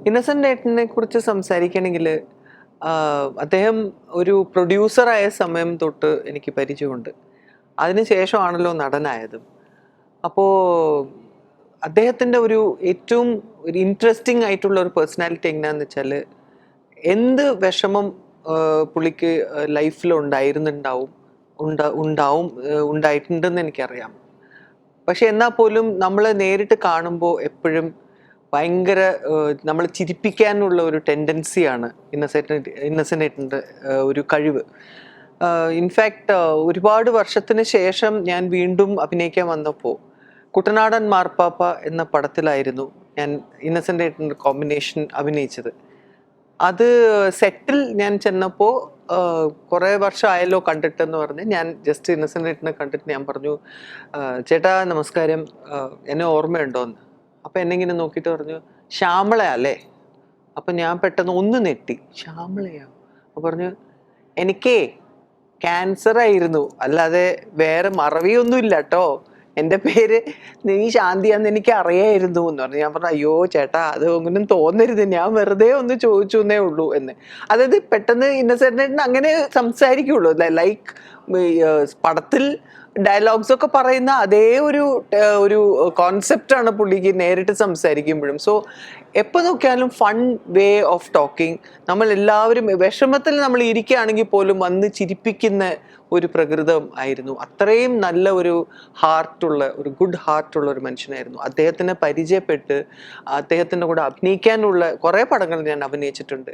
ഇന്നസെന്റ് ഏട്ടനെ കുറിച്ച് സംസാരിക്കണമെങ്കിൽ അദ്ദേഹം ഒരു പ്രൊഡ്യൂസറായ സമയം തൊട്ട് എനിക്ക് പരിചയമുണ്ട്. അതിനുശേഷമാണല്ലോ നടനായതും. അപ്പോൾ അദ്ദേഹത്തിൻ്റെ ഒരു ഏറ്റവും ഒരു ഇൻട്രസ്റ്റിംഗ് ആയിട്ടുള്ള ഒരു പേഴ്സണാലിറ്റി എങ്ങനെയാണെന്ന് വെച്ചാൽ, എന്ത് വിഷമം പുള്ളിക്ക് ലൈഫിൽ ഉണ്ടായിട്ടുണ്ടെന്ന് എനിക്കറിയാം. പക്ഷെ എന്നാൽ പോലും നമ്മൾ നേരിട്ട് കാണുമ്പോൾ എപ്പോഴും ഭയങ്കര നമ്മൾ ചിരിപ്പിക്കാനുള്ള ഒരു ടെൻഡൻസിയാണ് ഇന്നസെൻറ്റിൻ്റെ ഒരു കഴിവ്. ഇൻഫാക്റ്റ് ഒരുപാട് വർഷത്തിന് ശേഷം ഞാൻ വീണ്ടും അഭിനയിക്കാൻ വന്നപ്പോൾ കുട്ടനാടൻ മാർപ്പാപ്പ എന്ന പടത്തിലായിരുന്നു ഞാൻ ഇന്നസെൻറ്റിൻ്റെ കോമ്പിനേഷൻ അഭിനയിച്ചത്. അത് സെറ്റിൽ ഞാൻ ചെന്നപ്പോൾ കുറേ വർഷമായല്ലോ കണ്ടിട്ടെന്ന് പറഞ്ഞ് ഞാൻ ജസ്റ്റ് ഇന്നസെൻറ്റിനെ കണ്ടിട്ട് ഞാൻ പറഞ്ഞു, ചേട്ടാ നമസ്കാരം, എന്നെ ഓർമ്മയുണ്ടോയെന്ന്. അപ്പം എന്നെ ഇങ്ങനെ നോക്കിയിട്ട് പറഞ്ഞു, ശ്യാമളയല്ലേ? അപ്പം ഞാൻ പെട്ടെന്ന് ഒന്ന് നെട്ടി, ശ്യാമളയോ? അപ്പം പറഞ്ഞു, എനിക്കേ ക്യാൻസർ ആയിരുന്നു, അല്ലാതെ വേറെ മറവിയൊന്നും ഇല്ല കേട്ടോ, എൻ്റെ പേര് നീ ശാന്തിയാന്ന് എനിക്ക് അറിയായിരുന്നു എന്ന് പറഞ്ഞു. ഞാൻ പറഞ്ഞു, അയ്യോ ചേട്ടാ അത് ഒന്നും തോന്നരുത്, ഞാൻ വെറുതെ ഒന്ന് ചോദിച്ചു എന്നേ ഉള്ളൂ എന്ന്. അതായത് പെട്ടെന്ന് ഇന്നസെന്റ് അങ്ങനെ സംസാരിക്കുള്ളൂ, ലൈക്ക് പടത്തിൽ ഡയലോഗ്സ് ഒക്കെ പറയുന്ന അതേ ഒരു കോൺസെപ്റ്റാണ് പുള്ളിക്ക് നേരിട്ട് സംസാരിക്കുമ്പോഴും. സോ എപ്പോൾ നോക്കിയാലും ഫൺ വേ ഓഫ് ടോക്കിംഗ്. നമ്മൾ എല്ലാവരും വിഷമത്തിൽ നമ്മൾ ഇരിക്കുകയാണെങ്കിൽ പോലും വന്ന് ചിരിപ്പിക്കുന്ന ഒരു പ്രകൃതം ആയിരുന്നു. അത്രയും നല്ല ഒരു ഗുഡ് ഹാർട്ടുള്ള ഒരു മനുഷ്യനായിരുന്നു. അദ്ദേഹത്തിനെ പരിചയപ്പെട്ട് അദ്ദേഹത്തിൻ്റെ കൂടെ അഭിനയിക്കാനുള്ള കുറേ പടങ്ങൾ ഞാൻ അഭിനയിച്ചിട്ടുണ്ട്.